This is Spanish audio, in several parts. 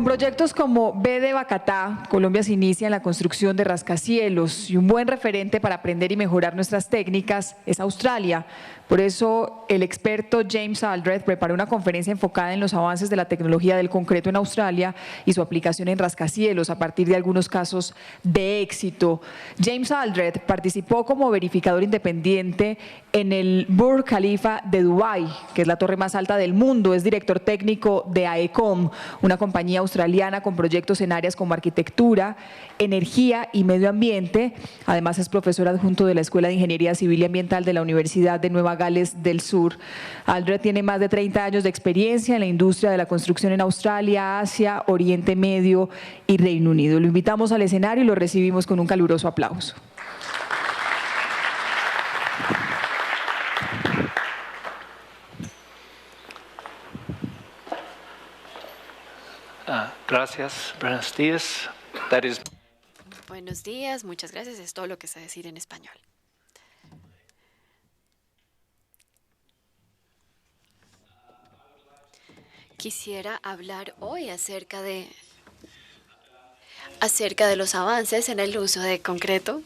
proyectos como B de Bacatá, Colombia se inicia en la construcción de rascacielos y un buen referente para aprender y mejorar nuestras técnicas es Australia. Por eso, el experto James Aldred preparó una conferencia enfocada en los avances de la tecnología del concreto en Australia y su aplicación en rascacielos a partir de algunos casos de éxito. James Aldred participó como verificador independiente en el Burj Khalifa de Dubái, que es la torre más alta del mundo. Es director técnico de AECOM, una compañía australiana con proyectos en áreas como arquitectura, energía y medio ambiente. Además, es profesor adjunto de la Escuela de Ingeniería Civil y Ambiental de la Universidad de Nueva Gales del Sur. Aldred tiene más de 30 años de experiencia en la industria de la construcción en Australia, Asia, Oriente Medio y Reino Unido. Lo invitamos al escenario y lo recibimos con un caluroso aplauso. Gracias, buenos días. Buenos días, muchas gracias. Es todo lo que sé decir en español. Quisiera hablar hoy acerca de los avances en el uso de concreto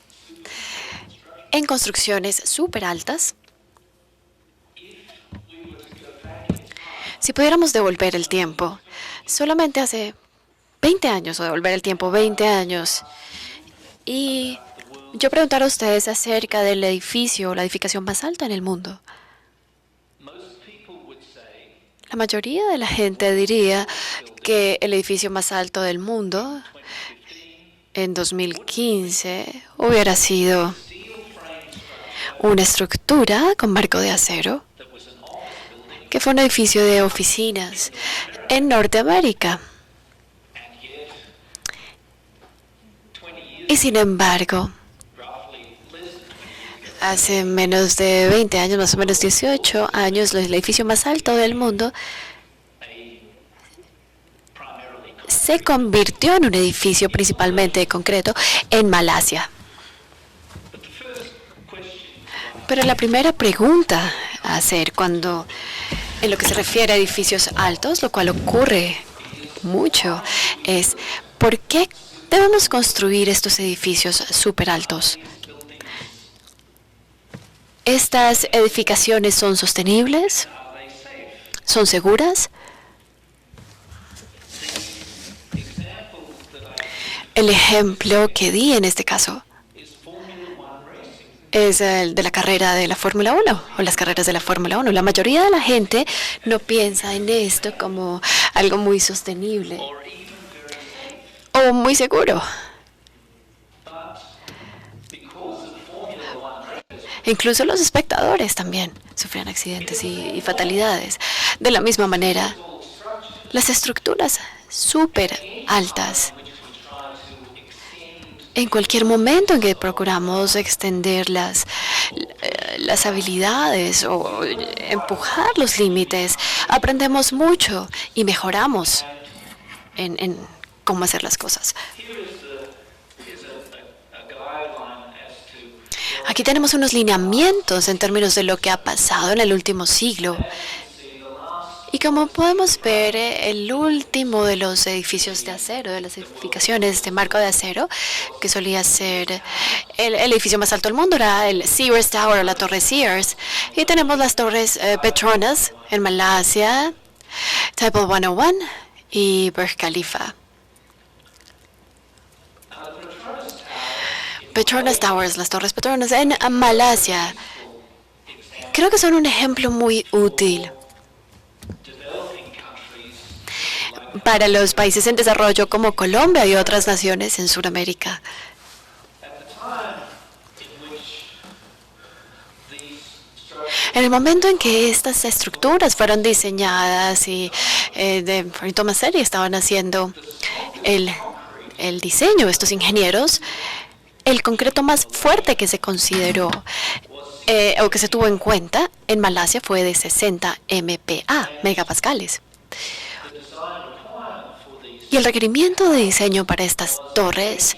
en construcciones súper altas. Si pudiéramos devolver el tiempo, solamente hace 20 años, o devolver el tiempo 20 años, y yo preguntar a ustedes acerca del edificio o la edificación más alta en el mundo. La mayoría de la gente diría que el edificio más alto del mundo en 2015 hubiera sido una estructura con marco de acero, que fue un edificio de oficinas en Norteamérica. Y sin embargo, hace menos de 20 años, más o menos 18 años, el edificio más alto del mundo se convirtió en un edificio principalmente de concreto en Malasia. Pero la primera pregunta a hacer en lo que se refiere a edificios altos, lo cual ocurre mucho, es ¿por qué debemos construir estos edificios súper altos? ¿Estas edificaciones son sostenibles? ¿Son seguras? El ejemplo que di en este caso es el de la carrera de la Fórmula 1 o las carreras de la Fórmula 1. La mayoría de la gente no piensa en esto como algo muy sostenible o muy seguro. Incluso los espectadores también sufren accidentes y fatalidades. De la misma manera, las estructuras súper altas, en cualquier momento en que procuramos extender las habilidades o empujar los límites, aprendemos mucho y mejoramos en cómo hacer las cosas. Aquí tenemos unos lineamientos en términos de lo que ha pasado en el último siglo. Y como podemos ver, el último de los edificios de acero, de las edificaciones de marco de acero, que solía ser el edificio más alto del mundo, era el Sears Tower o la Torre Sears. Y tenemos las torres Petronas en Malasia, Temple 101 y Burj Khalifa. Petronas Towers, las Torres Petronas en Malasia, creo que son un ejemplo muy útil para los países en desarrollo como Colombia y otras naciones en Sudamérica. En el momento en que estas estructuras fueron diseñadas y de forma seria estaban haciendo el diseño, estos ingenieros, el concreto más fuerte que se consideró o que se tuvo en cuenta en Malasia fue de 60 MPa, megapascales. Y el requerimiento de diseño para estas torres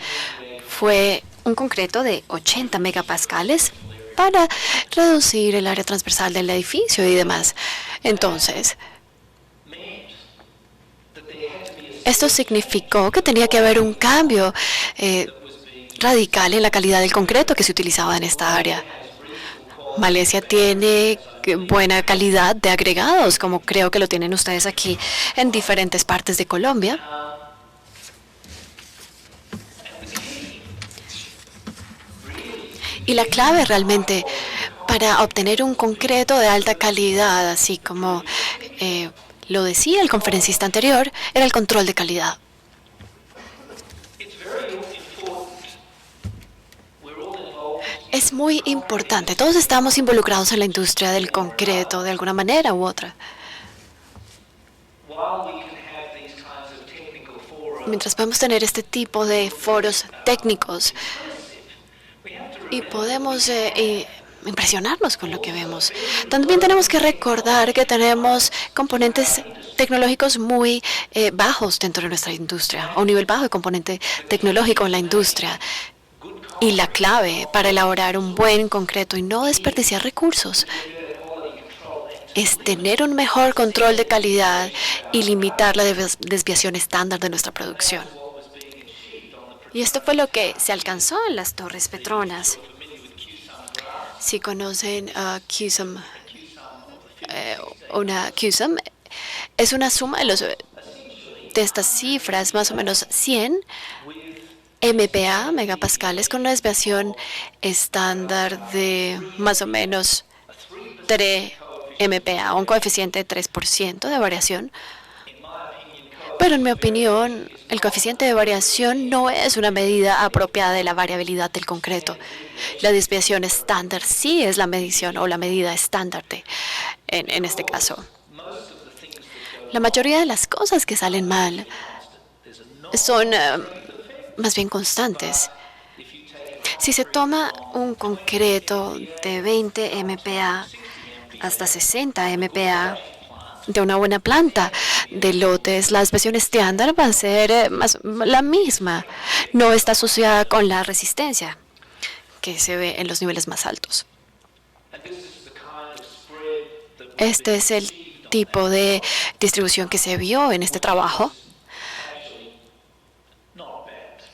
fue un concreto de 80 megapascales para reducir el área transversal del edificio y demás. Entonces, Esto significó que tenía que haber un cambio radical en la calidad del concreto que se utilizaba en esta área. Malasia tiene buena calidad de agregados, como creo que lo tienen ustedes aquí en diferentes partes de Colombia. Y la clave realmente para obtener un concreto de alta calidad, así como lo decía el conferencista anterior, era el control de calidad. Es muy importante. Todos estamos involucrados en la industria del concreto de alguna manera u otra. Mientras podemos tener este tipo de foros técnicos y podemos impresionarnos con lo que vemos, también tenemos que recordar que tenemos componentes tecnológicos muy bajos dentro de nuestra industria, o un nivel bajo de componente tecnológico en la industria. Y la clave para elaborar un buen concreto y no desperdiciar recursos es tener un mejor control de calidad y limitar la desviación estándar de nuestra producción. Y esto fue lo que se alcanzó en las Torres Petronas. Si conocen QSUM, QSUM es una suma de estas cifras, más o menos 100 MPa, megapascales, con una desviación estándar de más o menos 3 MPa, un coeficiente de 3% de variación. Pero en mi opinión, el coeficiente de variación no es una medida apropiada de la variabilidad del concreto. La desviación estándar sí es la medición o la medida estándar en este caso. La mayoría de las cosas que salen mal son más bien constantes. Si se toma un concreto de 20 MPa hasta 60 MPa de una buena planta de lotes, la desviación estándar va a ser la misma. No está asociada con la resistencia que se ve en los niveles más altos. Este es el tipo de distribución que se vio en este trabajo,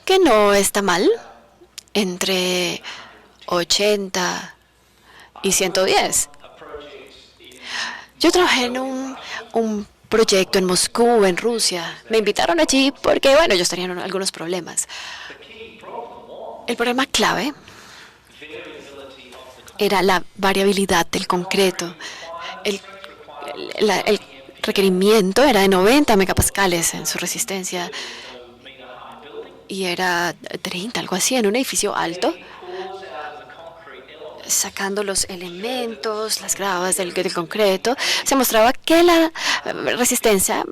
que no está mal, entre 80 y 110. Yo trabajé en un proyecto en Moscú, en Rusia. Me invitaron allí porque, bueno, ellos tenían algunos problemas. El problema clave era la variabilidad del concreto. El requerimiento era de 90 megapascales en su resistencia y era 30, algo así, en un edificio alto. Sacando los elementos, las gravas del concreto, se mostraba que la resistencia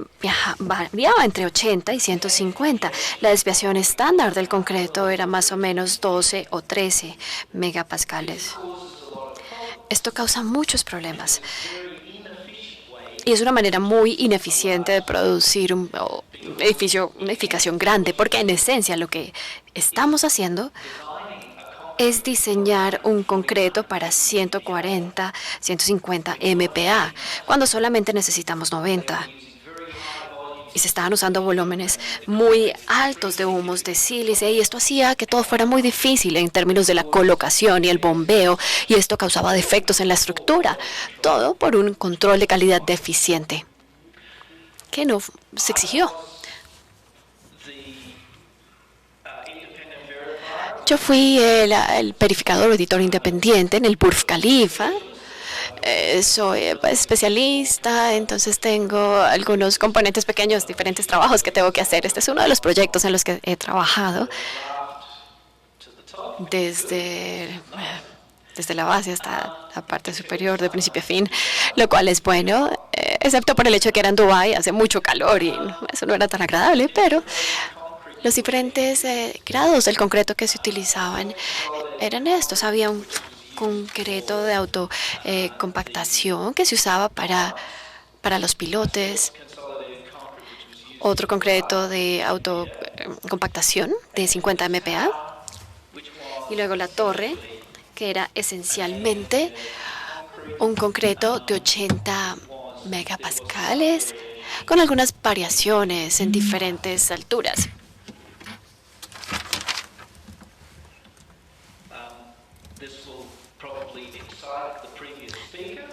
variaba entre 80 y 150. La desviación estándar del concreto era más o menos 12 o 13 megapascales. Esto causa muchos problemas. Y es una manera muy ineficiente de producir un edificio, una edificación grande, porque en esencia lo que estamos haciendo es diseñar un concreto para 140, 150 MPa, cuando solamente necesitamos 90. Y se estaban usando volúmenes muy altos de humos de sílice, y esto hacía que todo fuera muy difícil en términos de la colocación y el bombeo, y esto causaba defectos en la estructura, todo por un control de calidad deficiente, que no se exigió. Yo fui el verificador auditor independiente en el Burj Khalifa. Soy especialista, entonces tengo algunos componentes pequeños, diferentes trabajos que tengo que hacer. Este es uno de los proyectos en los que he trabajado desde la base hasta la parte superior, de principio a fin, lo cual es bueno, excepto por el hecho de que era en Dubái, hace mucho calor y eso no era tan agradable, pero los diferentes grados del concreto que se utilizaban eran estos. Había un concreto de autocompactación que se usaba para los pilotes, otro concreto de autocompactación de 50 MPa, y luego la torre, que era esencialmente un concreto de 80 megapascales con algunas variaciones en diferentes alturas.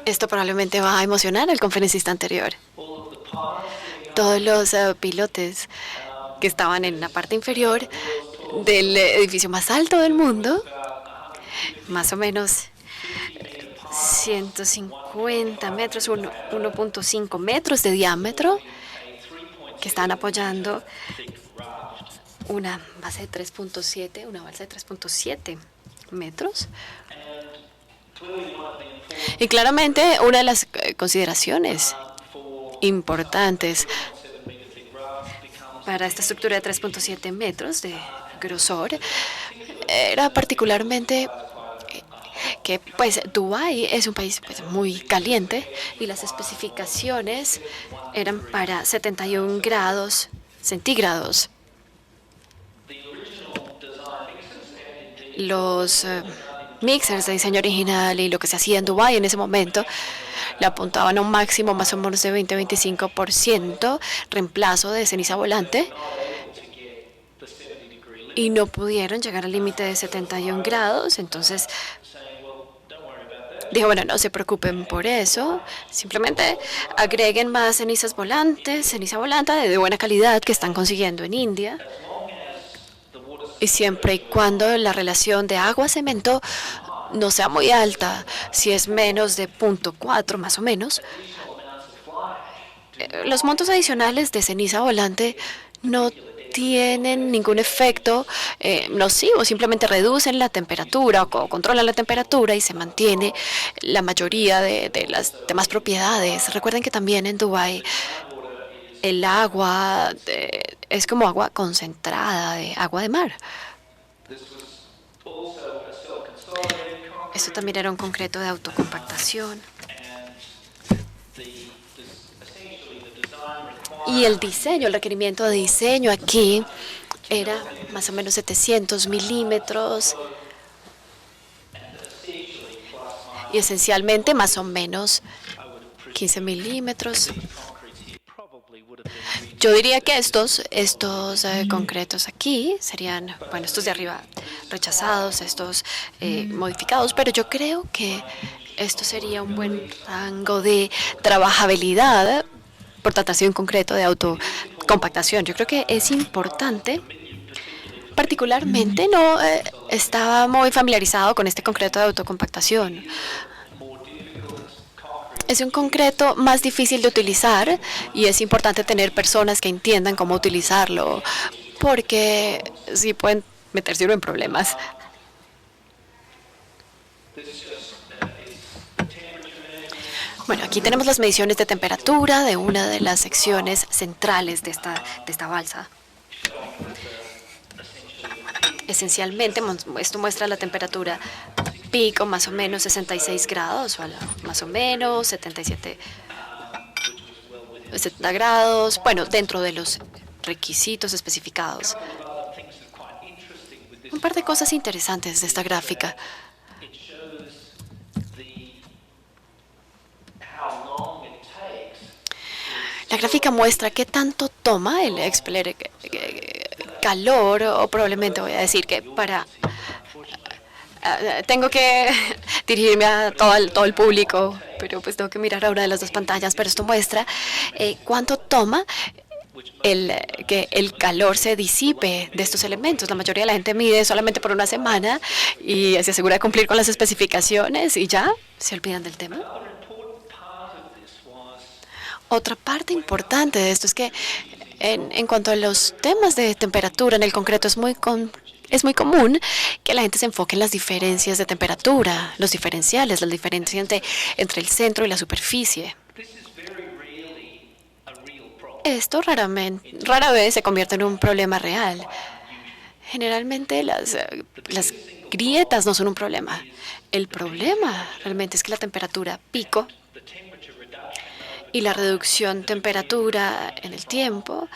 Esto probablemente va a emocionar al conferencista anterior. Todos los pilotos que estaban en la parte inferior del edificio más alto del mundo, más o menos 150 metros, 1.5 metros de diámetro, que están apoyando una base de 3.7, una balsa de 3.7 metros. Y claramente una de las consideraciones importantes para esta estructura de 3.7 metros de grosor era particularmente que pues Dubái es un país pues, muy caliente y las especificaciones eran para 71 grados centígrados. Los mixers de diseño original y lo que se hacía en Dubái en ese momento le apuntaban a un máximo más o menos de 20-25% reemplazo de ceniza volante y no pudieron llegar al límite de 71 grados. Entonces dijo, bueno, no se preocupen por eso, simplemente agreguen más cenizas volantes, ceniza volante de buena calidad que están consiguiendo en India. Y siempre y cuando la relación de agua-cemento no sea muy alta, si es menos de 0.4 más o menos, los montos adicionales de ceniza volante no tienen ningún efecto nocivo, simplemente reducen la temperatura o controlan la temperatura y se mantiene la mayoría de las demás propiedades. Recuerden que también en Dubái el agua es como agua concentrada, de agua de mar. Esto también era un concreto de autocompactación. Y el diseño, el requerimiento de diseño aquí era más o menos 700 milímetros y esencialmente más o menos 15 milímetros. Yo diría que estos concretos aquí serían, bueno, estos de arriba rechazados, estos modificados, pero yo creo que esto sería un buen rango de trabajabilidad por tratarse de un concreto de autocompactación. Yo creo que es importante, particularmente no estaba muy familiarizado con este concreto de autocompactación. Es un concreto más difícil de utilizar y es importante tener personas que entiendan cómo utilizarlo, porque sí pueden meterse uno en problemas. Bueno, aquí tenemos las mediciones de temperatura de una de las secciones centrales de esta balsa. Esencialmente, esto muestra la temperatura pico, más o menos 66 grados, o más o menos 70 grados, bueno, dentro de los requisitos especificados. Un par de cosas interesantes de esta gráfica. La gráfica muestra qué tanto toma el expeler calor, o probablemente voy a decir que para... tengo que dirigirme a todo el público, pero pues tengo que mirar a una de las dos pantallas, pero esto muestra cuánto toma que el calor se disipe de estos elementos. La mayoría de la gente mide solamente por una semana y se asegura de cumplir con las especificaciones y ya se olvidan del tema. Otra parte importante de esto es que en cuanto a los temas de temperatura en el concreto es muy común que la gente se enfoque en las diferencias de temperatura, los diferenciales, la diferencia entre el centro y la superficie. Esto rara vez se convierte en un problema real. Generalmente las grietas no son un problema. El problema realmente es que la temperatura pico y la reducción de temperatura en el tiempo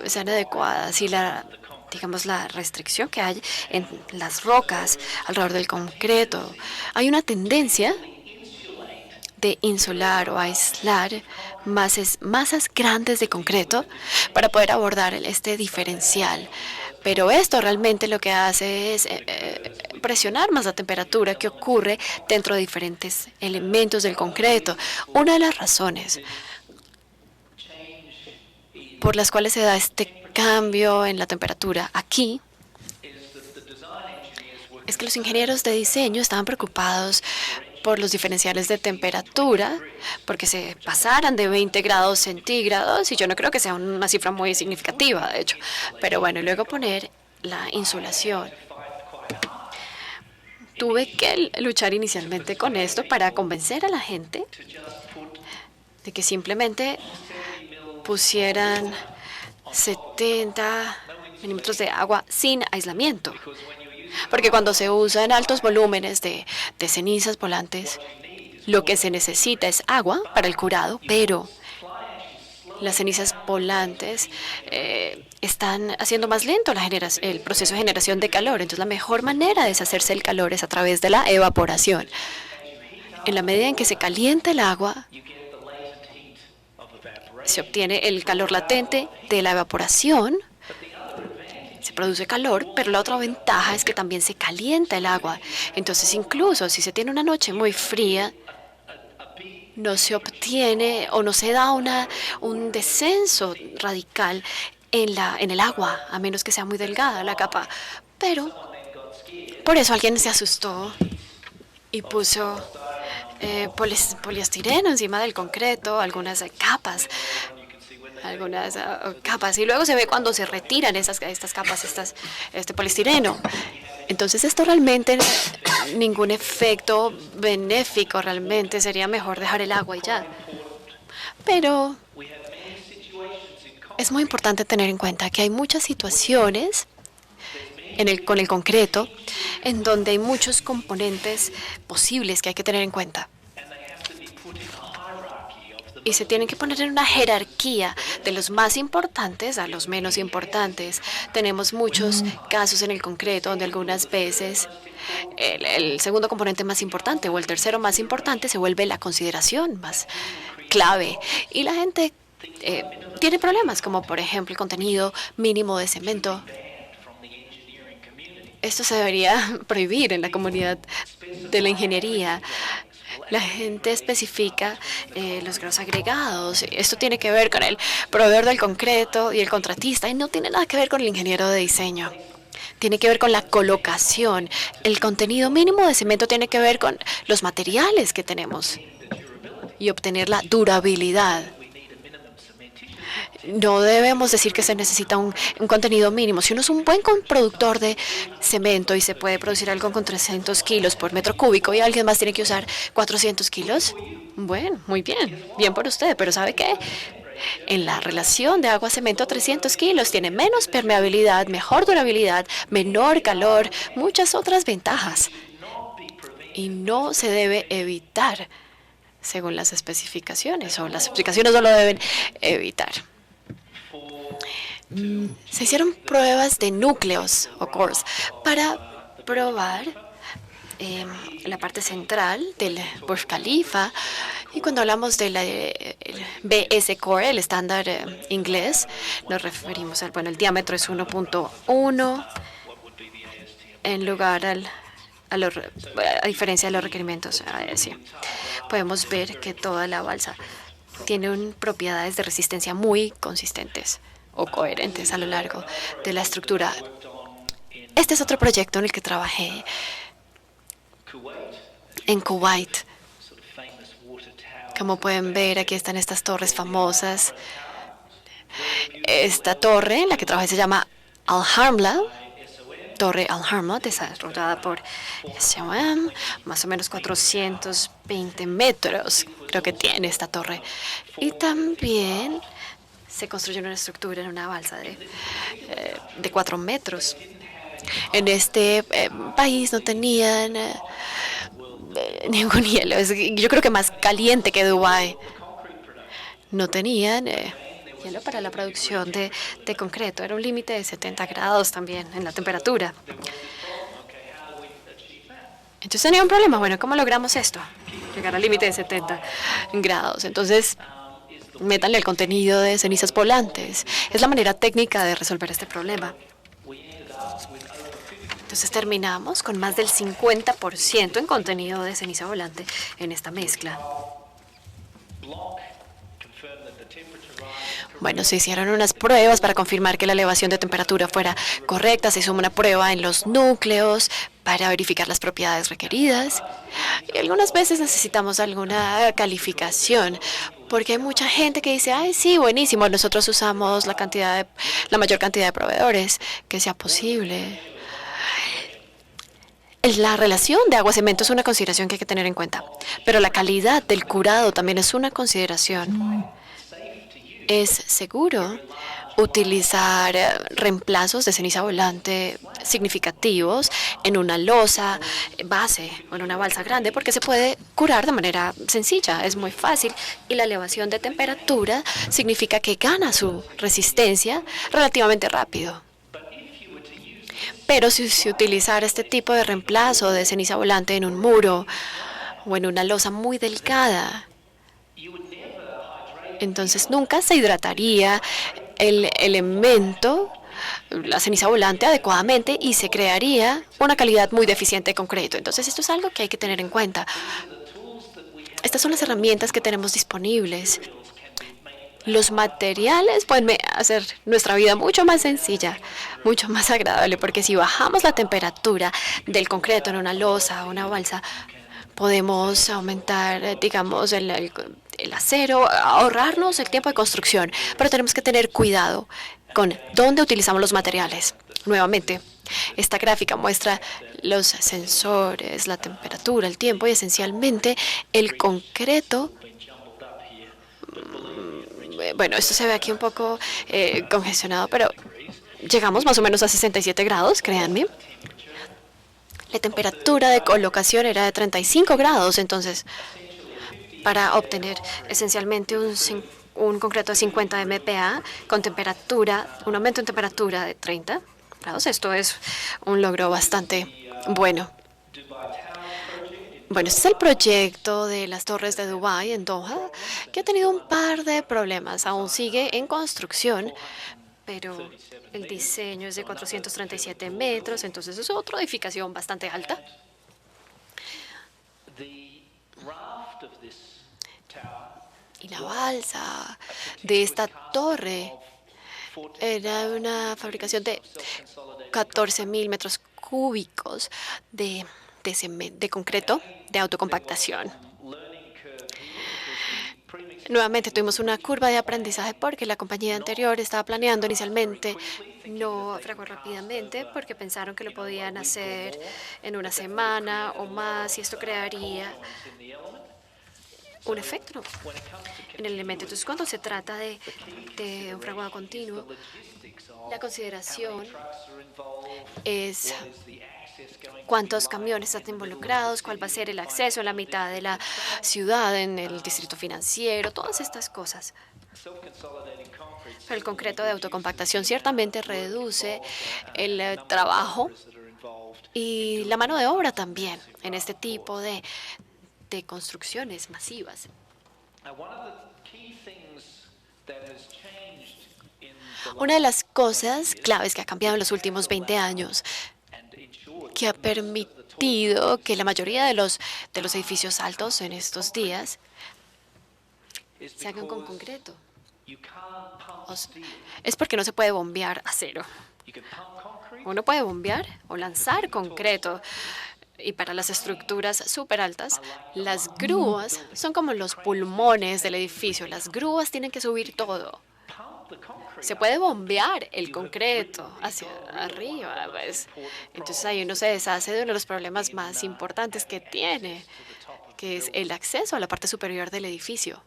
sean adecuadas y la restricción que hay en las rocas alrededor del concreto. Hay una tendencia de insular o aislar masas grandes de concreto para poder abordar este diferencial. Pero esto realmente lo que hace es presionar más la temperatura que ocurre dentro de diferentes elementos del concreto. Una de las razones por las cuales se da este cambio en la temperatura aquí es que los ingenieros de diseño estaban preocupados por los diferenciales de temperatura, porque se pasaran de 20 grados centígrados, y yo no creo que sea una cifra muy significativa, de hecho. Pero bueno, y luego poner la insulación. Tuve que luchar inicialmente con esto para convencer a la gente de que simplemente pusieran 70 milímetros de agua sin aislamiento. Porque cuando se usan altos volúmenes de cenizas volantes, lo que se necesita es agua para el curado, pero las cenizas volantes están haciendo más lento el proceso de generación de calor. Entonces, la mejor manera de deshacerse del calor es a través de la evaporación. En la medida en que se calienta el agua, se obtiene el calor latente de la evaporación. Se produce calor, pero la otra ventaja es que también se calienta el agua. Entonces, incluso si se tiene una noche muy fría, no se obtiene o no se da un descenso radical en el agua, a menos que sea muy delgada la capa. Pero por eso alguien se asustó y puso poliestireno encima del concreto, algunas capas, y luego se ve cuando se retiran estas capas, este poliestireno. Entonces, esto realmente, ningún efecto benéfico, realmente sería mejor dejar el agua y ya. Pero es muy importante tener en cuenta que hay muchas situaciones con el concreto en donde hay muchos componentes posibles que hay que tener en cuenta. Y se tienen que poner en una jerarquía de los más importantes a los menos importantes. Tenemos muchos casos en el concreto donde algunas veces el segundo componente más importante o el tercero más importante se vuelve la consideración más clave. Y la gente tiene problemas, como por ejemplo el contenido mínimo de cemento. Esto se debería prohibir en la comunidad de la ingeniería. La gente especifica los grados agregados. Esto tiene que ver con el proveedor del concreto y el contratista y no tiene nada que ver con el ingeniero de diseño. Tiene que ver con la colocación. El contenido mínimo de cemento tiene que ver con los materiales que tenemos y obtener la durabilidad. No debemos decir que se necesita un contenido mínimo. Si uno es un buen productor de cemento y se puede producir algo con 300 kilos por metro cúbico y alguien más tiene que usar 400 kilos, bueno, muy bien, bien por usted. Pero ¿sabe qué? En la relación de agua-cemento, 300 kilos tiene menos permeabilidad, mejor durabilidad, menor calor, muchas otras ventajas. Y no se debe evitar según las especificaciones, o las especificaciones no lo deben evitar. Se hicieron pruebas de núcleos o cores para probar la parte central del Burj Khalifa. Y cuando hablamos de la BS Core, el estándar inglés, nos referimos al, el diámetro es 1.1 en lugar a diferencia de los requerimientos. Sí. Podemos ver que toda la balsa tiene propiedades de resistencia muy consistentes o coherentes a lo largo de la estructura. Este es otro proyecto en el que trabajé en Kuwait. Como pueden ver, aquí están estas torres famosas. Esta torre en la que trabajé se llama Al-Harmla, Torre Al-Harmla, desarrollada por SOM, más o menos 420 metros, creo que tiene esta torre. Y también se construyó una estructura en una balsa de 4 metros. En este país no tenían ningún hielo. Yo creo que más caliente que Dubái. No tenían hielo para la producción de concreto. Era un límite de 70 grados también en la temperatura. Entonces tenía un problema. Bueno, ¿cómo logramos esto? llegar al límite de 70 grados. Entonces, métanle el contenido de cenizas volantes. Es la manera técnica de resolver este problema. Entonces terminamos con más del 50% en contenido de ceniza volante en esta mezcla. Bueno, se hicieron unas pruebas para confirmar que la elevación de temperatura fuera correcta. Se hizo una prueba en los núcleos para verificar las propiedades requeridas. Y algunas veces necesitamos alguna calificación, porque hay mucha gente que dice, ay, sí, buenísimo, nosotros usamos la mayor cantidad de proveedores que sea posible. La relación de agua-cemento es una consideración que hay que tener en cuenta, pero la calidad del curado también es una consideración. Es seguro utilizar reemplazos de ceniza volante significativos en una losa base o en una balsa grande, porque se puede curar de manera sencilla, es muy fácil, y la elevación de temperatura significa que gana su resistencia relativamente rápido. Pero si se utilizara este tipo de reemplazo de ceniza volante en un muro o en una losa muy delgada, entonces nunca se hidrataría el elemento, la ceniza volante, adecuadamente y se crearía una calidad muy deficiente de concreto. Entonces esto es algo que hay que tener en cuenta. Estas son las herramientas que tenemos disponibles. Los materiales pueden hacer nuestra vida mucho más sencilla, mucho más agradable, porque si bajamos la temperatura del concreto en una losa o una balsa, podemos aumentar, digamos, el acero, ahorrarnos el tiempo de construcción, pero tenemos que tener cuidado con dónde utilizamos los materiales. Nuevamente, esta gráfica muestra los sensores, la temperatura, el tiempo y esencialmente el concreto. Bueno, esto se ve aquí un poco congestionado, pero llegamos más o menos a 67 grados, créanme. La temperatura de colocación era de 35 grados, entonces, para obtener esencialmente un concreto de 50 MPa con temperatura, un aumento en temperatura de 30 grados, esto es un logro bastante bueno. Bueno, este es el proyecto de las torres de Dubái en Doha, que ha tenido un par de problemas. Aún sigue en construcción, pero el diseño es de 437 metros, entonces es otra edificación bastante alta. Y la balsa de esta torre era una fabricación de 14.000 metros cúbicos de concreto de autocompactación. Nuevamente tuvimos una curva de aprendizaje porque la compañía anterior estaba planeando inicialmente, no fragó rápidamente porque pensaron que lo podían hacer en una semana o más y esto crearía un efecto en el elemento. Entonces, cuando se trata de un fraguado continuo, la consideración es cuántos camiones están involucrados, cuál va a ser el acceso en la mitad de la ciudad, en el distrito financiero, todas estas cosas. Pero el concreto de autocompactación ciertamente reduce el trabajo y la mano de obra también en este tipo de construcciones masivas. Una de las cosas claves que ha cambiado en los últimos 20 años, que ha permitido que la mayoría de los edificios altos en estos días se hagan con concreto, es porque no se puede bombear acero. Uno puede bombear o lanzar concreto. Y para las estructuras súper altas, las grúas son como los pulmones del edificio. Las grúas tienen que subir todo. Se puede bombear el concreto hacia arriba, ¿ves? Entonces ahí uno se deshace de uno de los problemas más importantes que tiene, que es el acceso a la parte superior del edificio.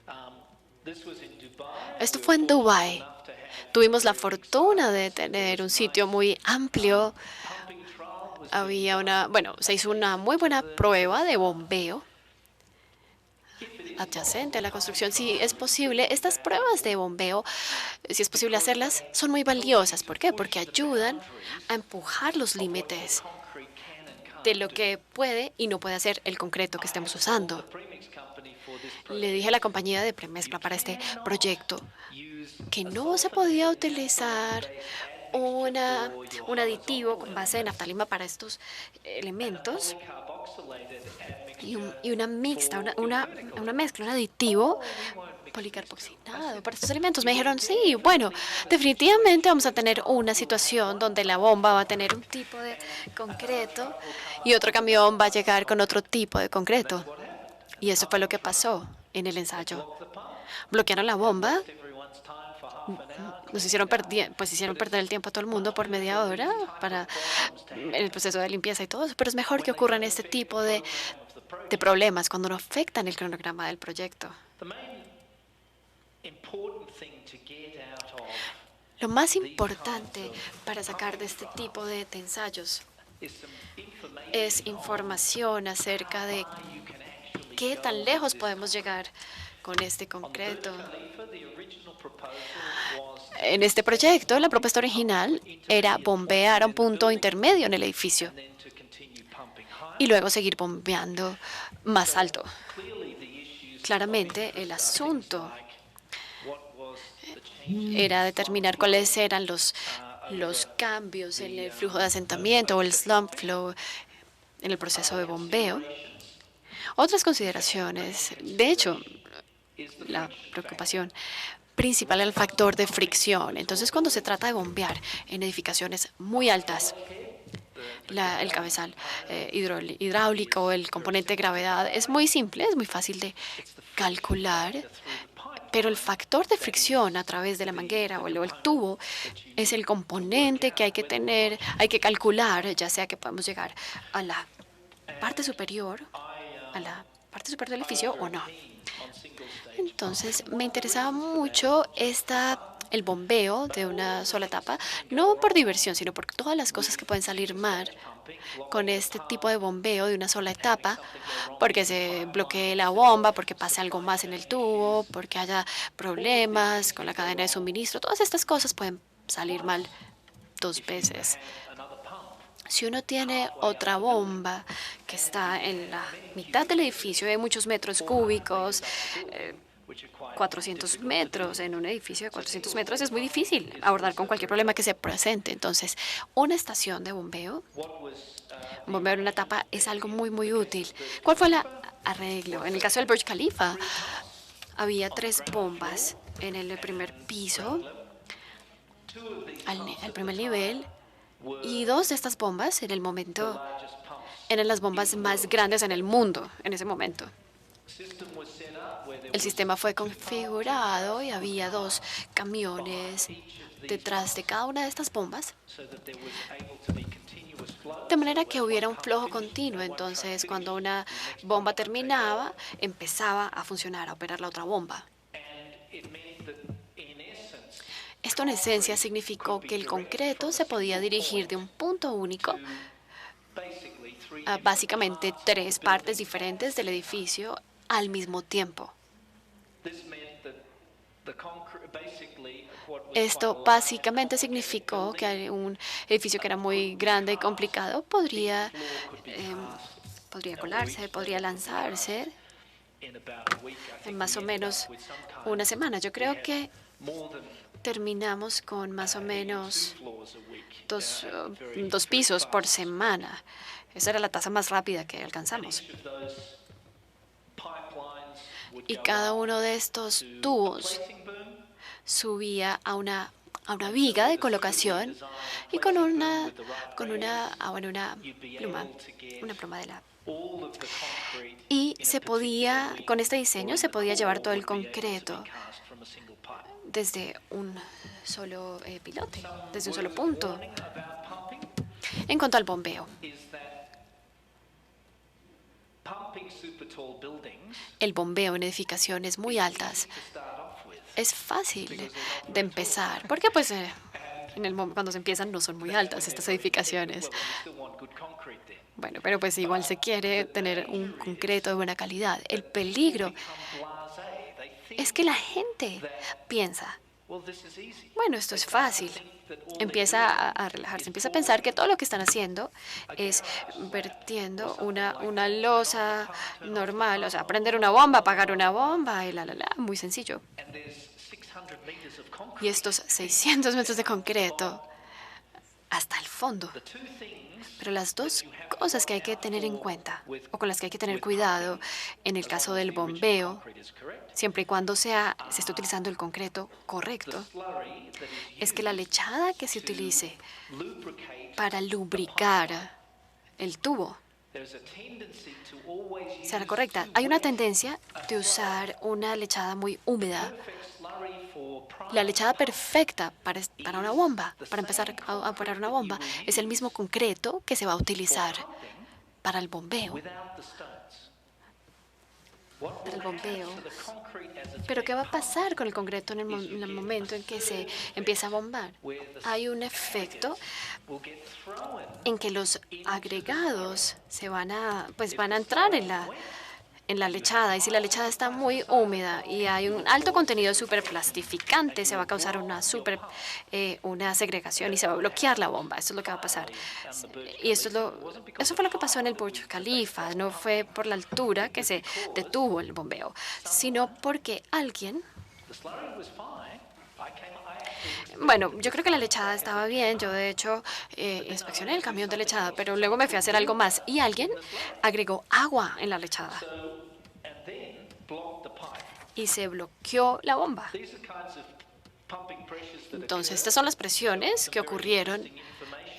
Esto fue en Dubái. Tuvimos la fortuna de tener un sitio muy amplio. Se hizo una muy buena prueba de bombeo adyacente a la construcción. Si es posible, estas pruebas de bombeo, si es posible hacerlas, son muy valiosas. ¿Por qué? Porque ayudan a empujar los límites de lo que puede y no puede hacer el concreto que estemos usando. Le dije a la compañía de premezcla para este proyecto que no se podía utilizar un aditivo con base de naftalina para estos elementos y una mixta, una mezcla, un aditivo policarboxilado para estos alimentos. Me dijeron, sí, bueno, definitivamente vamos a tener una situación donde la bomba va a tener un tipo de concreto y otro camión va a llegar con otro tipo de concreto. Y eso fue lo que pasó en el ensayo. Bloquearon la bomba, hicieron perder el tiempo a todo el mundo por media hora para el proceso de limpieza y todo eso, pero es mejor que ocurran este tipo de problemas cuando no afectan el cronograma del proyecto. Lo más importante para sacar de este tipo de ensayos es información acerca de qué tan lejos podemos llegar con este concreto. En este proyecto, la propuesta original era bombear a un punto intermedio en el edificio y luego seguir bombeando más alto. Claramente, el asunto era determinar cuáles eran los cambios en el flujo de asentamiento o el slump flow en el proceso de bombeo. Otras consideraciones, de hecho, la preocupación principal es el factor de fricción. Entonces, cuando se trata de bombear en edificaciones muy altas, el cabezal hidráulico, el componente de gravedad, es muy simple, es muy fácil de calcular, pero el factor de fricción a través de la manguera o el tubo es el componente que hay que tener, hay que calcular, ya sea que podemos llegar a la parte superior, del edificio o no. Entonces, me interesaba mucho el bombeo de una sola etapa, no por diversión, sino por todas las cosas que pueden salir mal con este tipo de bombeo de una sola etapa, porque se bloquee la bomba, porque pase algo más en el tubo, porque haya problemas con la cadena de suministro. Todas estas cosas pueden salir mal dos veces. Si uno tiene otra bomba que está en la mitad del edificio, hay muchos metros cúbicos, 400 metros en un edificio de 400 metros, es muy difícil abordar con cualquier problema que se presente. Entonces, una estación de bombeo, bombear una etapa es algo muy, muy útil. ¿Cuál fue el arreglo? En el caso del Burj Khalifa, había 3 bombas en el primer piso, al primer nivel, y 2 de estas bombas en el momento eran las bombas más grandes en el mundo en ese momento. El sistema fue configurado y había 2 camiones detrás de cada una de estas bombas, de manera que hubiera un flujo continuo. Entonces, cuando una bomba terminaba, empezaba a funcionar, a operar la otra bomba. Esto en esencia significó que el concreto se podía dirigir de un punto único a básicamente 3 partes diferentes del edificio al mismo tiempo. Esto básicamente significó que un edificio que era muy grande y complicado podría colarse, podría lanzarse en más o menos una semana. Yo creo que terminamos con más o menos 2 pisos por semana. Esa era la tasa más rápida que alcanzamos. Y cada uno de estos tubos subía a una viga de colocación y con una pluma de la. Y con este diseño se podía llevar todo el concreto desde un solo pilote, desde un solo punto. En cuanto al bombeo, el bombeo en edificaciones muy altas es fácil de empezar, porque pues cuando se empiezan no son muy altas estas edificaciones. Bueno, pero pues igual se quiere tener un concreto de buena calidad. El peligro es que la gente piensa Bueno, esto es fácil. Empieza a relajarse, empieza a pensar que todo lo que están haciendo es vertiendo una losa normal, o sea, prender una bomba, apagar una bomba, y muy sencillo. Y estos 600 metros de concreto hasta el fondo. Pero las dos cosas que hay que tener en cuenta, o con las que hay que tener cuidado en el caso del bombeo, siempre y cuando se esté utilizando el concreto correcto, es que la lechada que se utilice para lubricar el tubo sea la correcta. Hay una tendencia de usar una lechada muy húmeda. La lechada perfecta para una bomba, para empezar a operar una bomba, es el mismo concreto que se va a utilizar para el bombeo. Pero ¿qué va a pasar con el concreto en el momento en que se empieza a bombar? Hay un efecto en que los agregados van a entrar en la lechada, y si la lechada está muy húmeda y hay un alto contenido de superplastificante, se va a causar una segregación y se va a bloquear la bomba. Eso es lo que va a pasar. Y eso fue lo que pasó en el Burj Khalifa. No fue por la altura que se detuvo el bombeo, sino porque alguien... Bueno, yo creo que la lechada estaba bien. Yo, de hecho, inspeccioné el camión de lechada, pero luego me fui a hacer algo más y alguien agregó agua en la lechada y se bloqueó la bomba. Entonces, estas son las presiones que ocurrieron.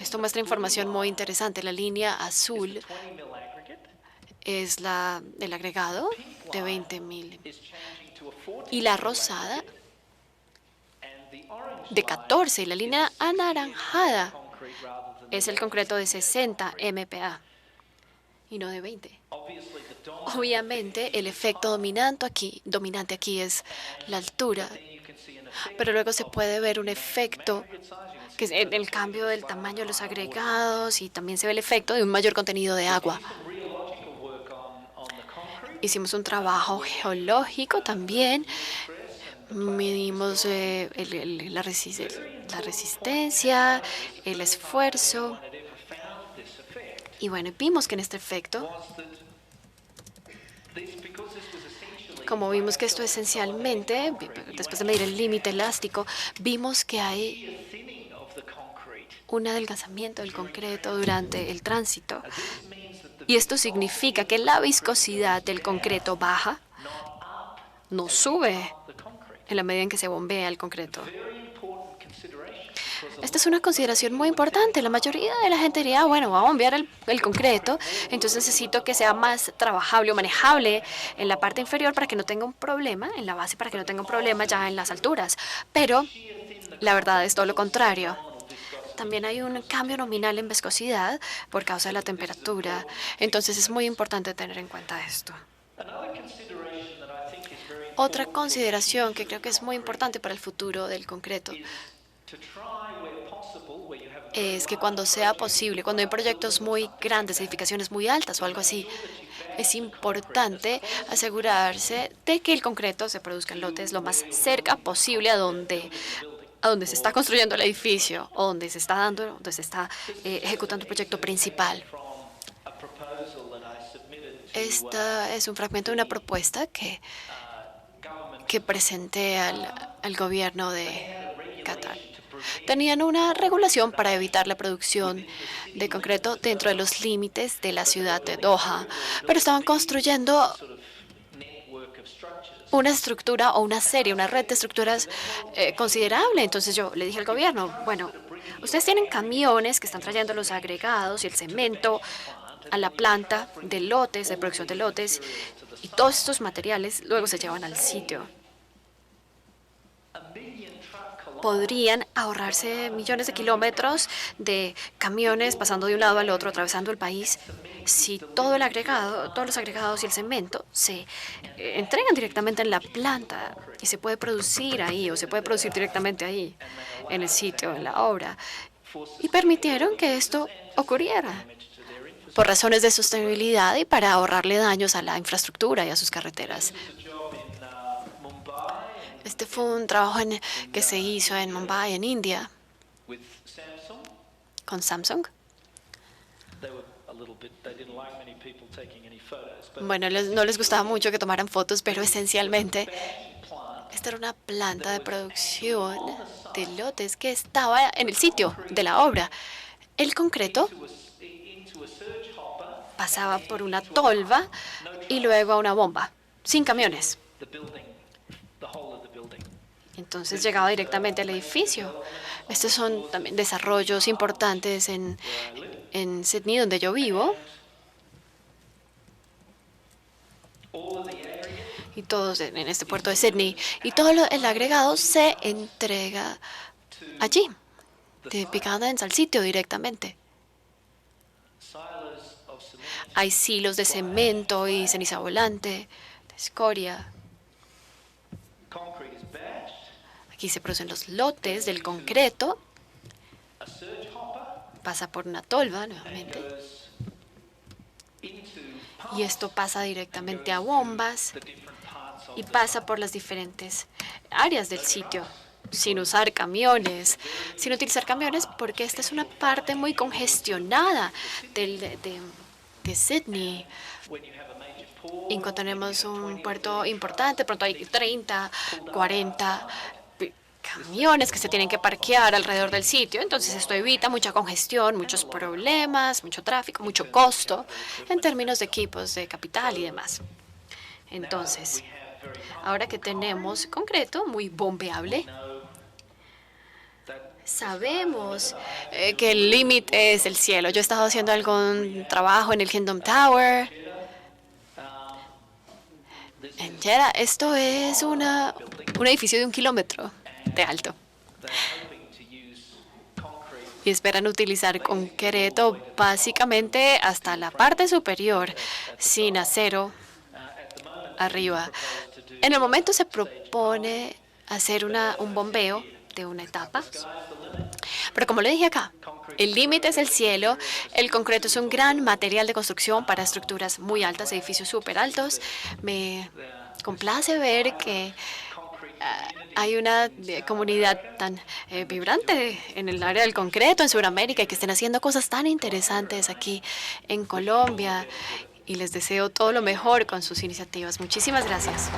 Esto muestra información muy interesante. La línea azul es el agregado de 20.000 y la rosada de 14, y la línea anaranjada es el concreto de 60 MPa y no de 20. Obviamente, el efecto dominante aquí es la altura, pero luego se puede ver un efecto que es el cambio del tamaño de los agregados, y también se ve el efecto de un mayor contenido de agua. Hicimos un trabajo geológico también. Medimos la resistencia, el esfuerzo, y bueno, vimos que en este efecto, como vimos que esto esencialmente, después de medir el límite elástico, vimos que hay un adelgazamiento del concreto durante el tránsito. Y esto significa que la viscosidad del concreto baja, no sube en la medida en que se bombea el concreto. Esta es una consideración muy importante. La mayoría de la gente diría, bueno, voy a bombear el concreto, entonces necesito que sea más trabajable o manejable en la parte inferior para que no tenga un problema, en la base para que no tenga un problema ya en las alturas. Pero la verdad es todo lo contrario. También hay un cambio nominal en viscosidad por causa de la temperatura. Entonces es muy importante tener en cuenta esto. Otra consideración que creo que es muy importante para el futuro del concreto es que cuando sea posible, cuando hay proyectos muy grandes, edificaciones muy altas o algo así, es importante asegurarse de que el concreto se produzca en lotes lo más cerca posible a donde se está construyendo el edificio o donde se está ejecutando el proyecto principal. Esta es un fragmento de una propuesta que presenté al gobierno de Qatar. Tenían una regulación para evitar la producción de concreto dentro de los límites de la ciudad de Doha, pero estaban construyendo una estructura o una red de estructuras considerable. Entonces yo le dije al gobierno, bueno, ustedes tienen camiones que están trayendo los agregados y el cemento a la planta de lotes, de producción de lotes, y todos estos materiales luego se llevan al sitio. Podrían ahorrarse millones de kilómetros de camiones pasando de un lado al otro, atravesando el país, si todos los agregados y el cemento se entregan directamente en la planta y se puede producir ahí, o se puede producir directamente ahí, en el sitio, en la obra. Y permitieron que esto ocurriera por razones de sostenibilidad y para ahorrarle daños a la infraestructura y a sus carreteras. Este fue un trabajo que se hizo en Mumbai, en India, with Samsung. con Samsung. They were a little bit, they didn't like many people taking any photos, but Bueno, no les gustaba mucho que tomaran fotos, pero esencialmente plant esta era una planta de producción de lotes que estaba en el sitio de la obra. El concreto into a surge hopper, pasaba por una tolva y luego a una bomba, sin camiones. the building, the whole of the building. Entonces llegaba directamente al edificio. Estos son también desarrollos importantes en Sydney, donde yo vivo. All of the aggregate Y todos en este puerto de Sydney. Y todo el agregado se entrega allí, de picada en al sitio directamente. silos of cement, Hay silos de cemento y ceniza volante, de escoria. concrete is batched, Aquí se producen los lotes del concreto. a surge hopper Pasa por una tolva nuevamente. goes into Y esto pasa directamente a bombas the different parts of y pasa por las diferentes áreas del sitio, sin usar camiones, sin utilizar camiones, porque esta es una parte muy congestionada de Sydney. when you have a major port. Y cuando tenemos un puerto importante, pronto hay 30, 40 camiones que se tienen que parquear alrededor del sitio. Entonces esto evita mucha congestión, muchos problemas, mucho tráfico, mucho costo en términos de equipos, de capital y demás. Entonces, ahora que tenemos concreto muy bombeable, sabemos que el límite es el cielo. Yo he estado haciendo algún trabajo en el Kingdom Tower, en Jeddah. Esto es un edificio de 1 kilómetro de alto. They're hoping to use concrete Y esperan utilizar concreto básicamente hasta la parte superior, sin acero arriba. En el momento se propone hacer un bombeo de una etapa. Pero como le dije acá, el límite es el cielo. El concreto es un gran material de construcción para estructuras muy altas, edificios súper altos. Me complace ver que hay una comunidad tan vibrante en el área del concreto en Sudamérica y que estén haciendo cosas tan interesantes aquí en Colombia. Y les deseo todo lo mejor con sus iniciativas. Muchísimas gracias.